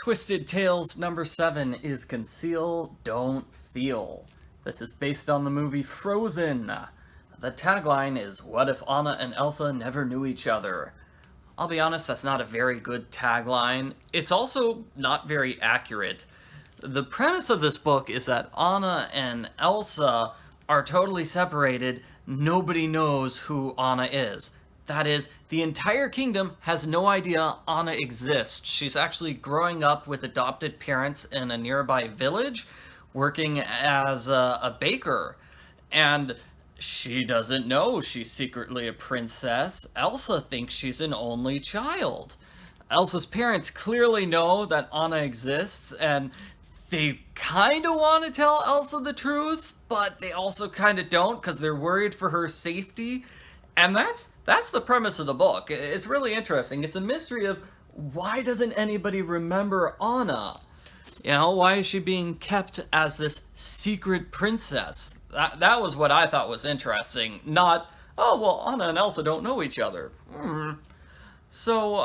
Twisted Tales number 7 is Conceal, Don't Feel. This is based on the movie Frozen. The tagline is, "What if Anna and Elsa never knew each other?" I'll be honest, that's not a very good tagline. It's also not very accurate. The premise of this book is that Anna and Elsa are totally separated. Nobody knows who Anna is. That is, the entire kingdom has no idea Anna exists. She's actually growing up with adopted parents in a nearby village, working as a baker. And she doesn't know she's secretly a princess. Elsa thinks she's an only child. Elsa's parents clearly know that Anna exists, and they kind of want to tell Elsa the truth, but they also kind of don't because they're worried for her safety. And that's the premise of the book. It's really interesting. It's a mystery of why doesn't anybody remember Anna? You know, why is she being kept as this secret princess? That was what I thought was interesting. Not, oh, well, Anna and Elsa don't know each other. So,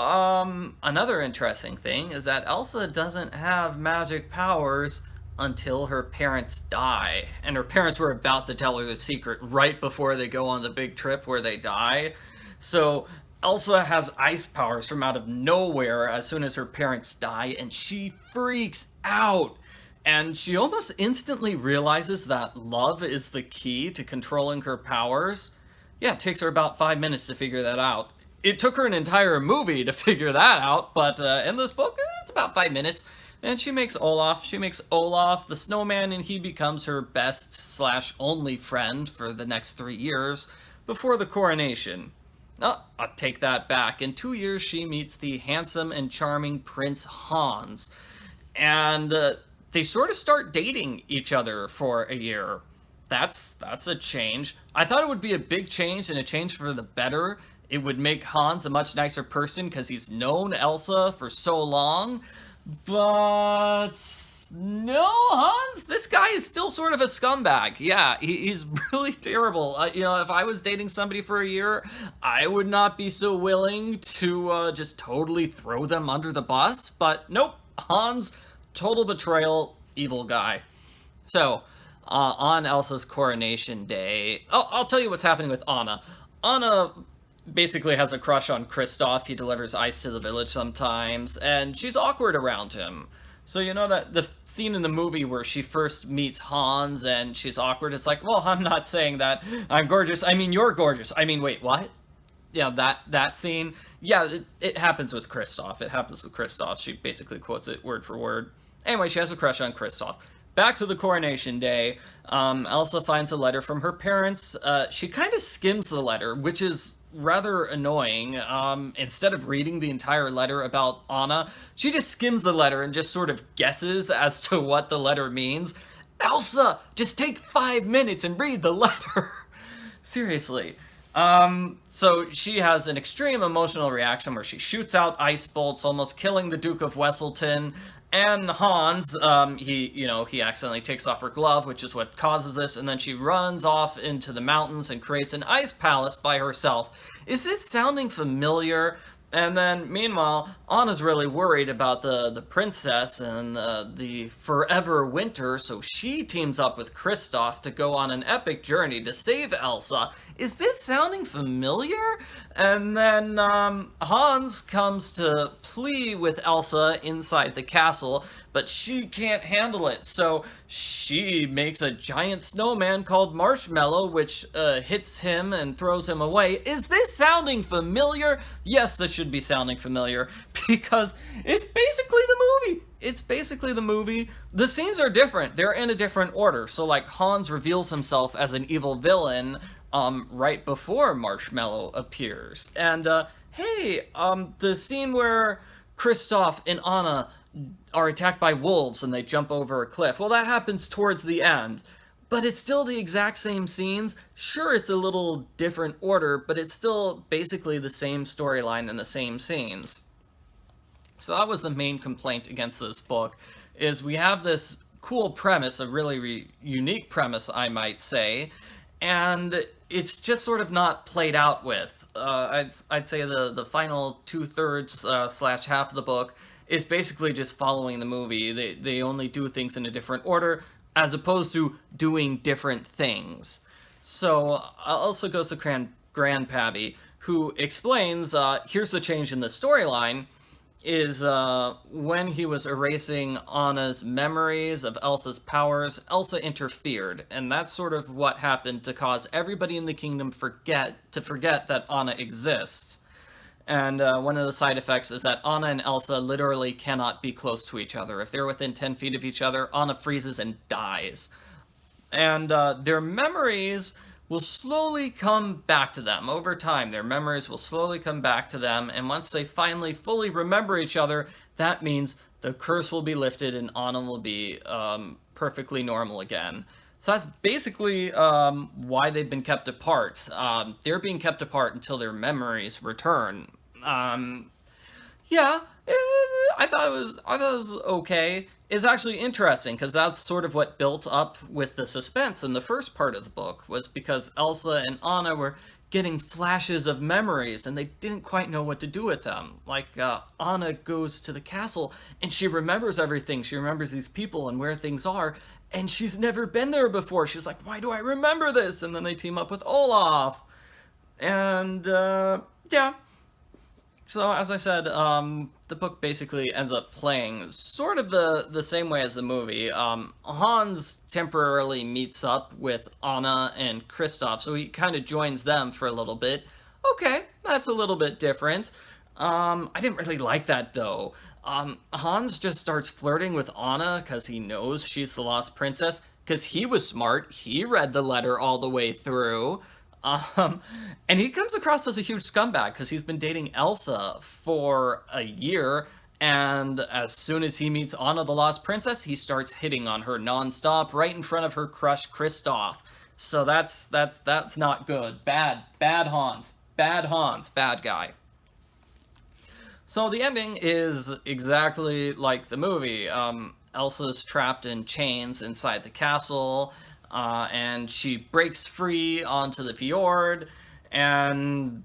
another interesting thing is that Elsa doesn't have magic powers until her parents die. And her parents were about to tell her the secret right before they go on the big trip where they die. So Elsa has ice powers from out of nowhere as soon as her parents die, and she freaks out. And she almost instantly realizes that love is the key to controlling her powers. Yeah, it takes her about 5 minutes to figure that out. It took her an entire movie to figure that out, but in this book, it's about 5 minutes. And she makes Olaf. She makes Olaf the Snowman, and he becomes her best/only friend for the next 3 years before the coronation. Oh, I'll take that back. In 2 years, she meets the handsome and charming Prince Hans. And they sort of start dating each other for a year. That's a change. I thought it would be a big change and a change for the better. It would make Hans a much nicer person because he's known Elsa for so long. But no, Hans, this guy is still sort of a scumbag. Yeah, he's really terrible. If I was dating somebody for a year, I would not be so willing to just totally throw them under the bus. But nope, Hans, total betrayal, evil guy. So, on Elsa's coronation day, I'll tell you what's happening with Anna. Anna basically has a crush on Kristoff. He delivers ice to the village sometimes, and she's awkward around him. So you know that the scene in the movie where she first meets Hans and she's awkward, it's like, well, I'm not saying that I'm gorgeous, I mean you're gorgeous. I mean, wait, what? Yeah, that scene. Yeah, it happens with Kristoff. It happens with Kristoff. She basically quotes it word for word. Anyway, she has a crush on Kristoff. Back to the coronation day, Elsa finds a letter from her parents. She kind of skims the letter, which is rather annoying. Instead of reading the entire letter about Anna, she just skims the letter and just sort of guesses as to what the letter means. Elsa, just take 5 minutes and read the letter. Seriously. So she has an extreme emotional reaction where she shoots out ice bolts, almost killing the Duke of Wesselton. And Hans, he accidentally takes off her glove, which is what causes this, and then she runs off into the mountains and creates an ice palace by herself. Is this sounding familiar? And then, meanwhile, Anna's really worried about the princess and the forever winter, so she teams up with Kristoff to go on an epic journey to save Elsa. Is this sounding familiar? And then Hans comes to plea with Elsa inside the castle, but she can't handle it, so she makes a giant snowman called Marshmallow, which hits him and throws him away. Is this sounding familiar? Yes, this should be sounding familiar, because it's basically the movie. It's basically the movie. The scenes are different. They're in a different order. So, like, Hans reveals himself as an evil villain right before Marshmallow appears. And, the scene where Kristoff and Anna are attacked by wolves and they jump over a cliff, well, that happens towards the end. But it's still the exact same scenes. Sure, it's a little different order, but it's still basically the same storyline and the same scenes. So that was the main complaint against this book, is we have this cool premise, a really unique premise, I might say, and it's just sort of not played out with. I'd say the final 2/3 / half of the book is basically just following the movie. They only do things in a different order, as opposed to doing different things. So Elsa goes to Grandpappy, who explains, here's the change in the storyline, is when he was erasing Anna's memories of Elsa's powers, Elsa interfered, and that's sort of what happened to cause everybody in the kingdom forget that Anna exists. And one of the side effects is that Anna and Elsa literally cannot be close to each other. If they're within 10 feet of each other, Anna freezes and dies. And their memories will slowly come back to them over time. Their memories will slowly come back to them, and once they finally fully remember each other, that means the curse will be lifted and Anna will be perfectly normal again. So that's basically why they've been kept apart. They're being kept apart until their memories return. Yeah, I thought it was okay. It's actually interesting, because that's sort of what built up with the suspense in the first part of the book, was because Elsa and Anna were getting flashes of memories, and they didn't quite know what to do with them. Like, Anna goes to the castle, and she remembers everything. She remembers these people and where things are, and she's never been there before. She's like, why do I remember this? And then they team up with Olaf. And, yeah. So, as I said, the book basically ends up playing sort of the same way as the movie. Hans temporarily meets up with Anna and Kristoff, so he kind of joins them for a little bit. Okay, that's a little bit different. I didn't really like that, though. Hans just starts flirting with Anna because he knows she's the lost princess, because he was smart. He read the letter all the way through. And he comes across as a huge scumbag because he's been dating Elsa for a year, and as soon as he meets Anna the Lost Princess, he starts hitting on her nonstop right in front of her crush Kristoff. So that's not good. Bad Hans. Bad guy. So the ending is exactly like the movie. Elsa's trapped in chains inside the castle. And she breaks free onto the fjord, and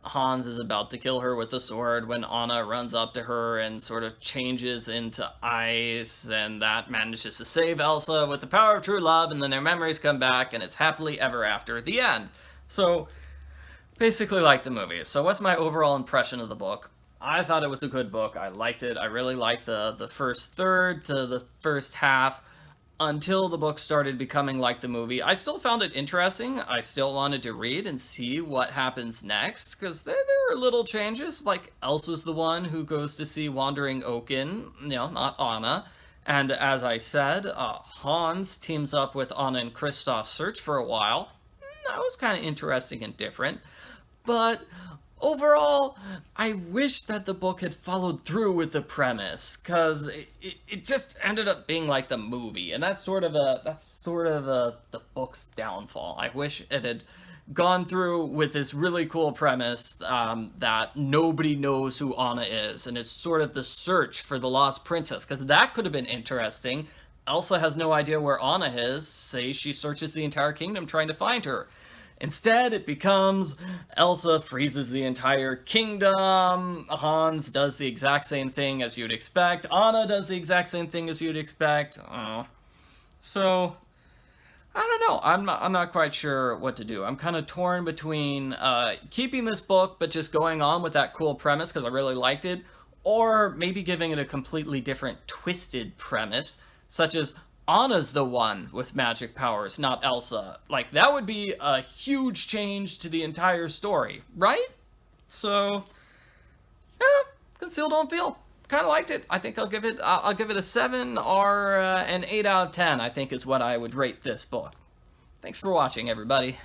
Hans is about to kill her with the sword when Anna runs up to her and sort of changes into ice, and that manages to save Elsa with the power of true love, and then their memories come back, and it's happily ever after, the end. So, basically like the movie. So what's my overall impression of the book? I thought it was a good book. I liked it. I really liked the first third to the first half, until the book started becoming like the movie. I still found it interesting. I still wanted to read and see what happens next, because there were little changes, like Elsa's the one who goes to see Wandering Oaken, not Anna. And as I said, Hans teams up with Anna and Kristoff's search for a while. That was kind of interesting and different. But overall, I wish that the book had followed through with the premise, because it just ended up being like the movie, and that's sort of the book's downfall. I wish it had gone through with this really cool premise that nobody knows who Anna is, and it's sort of the search for the lost princess, because that could have been interesting. Elsa has no idea where Anna is. Say she searches the entire kingdom trying to find her. Instead, it becomes Elsa freezes the entire kingdom, Hans does the exact same thing as you'd expect, Anna does the exact same thing as you'd expect. So, I don't know, I'm not quite sure what to do. I'm kind of torn between keeping this book but just going on with that cool premise because I really liked it, or maybe giving it a completely different twisted premise, such as Anna's the one with magic powers, not Elsa. Like, that would be a huge change to the entire story, right? So, yeah, Conceal, Don't Feel. Kind of liked it. I think I'll give it a 7 or an 8 out of 10, I think is what I would rate this book. Thanks for watching, everybody.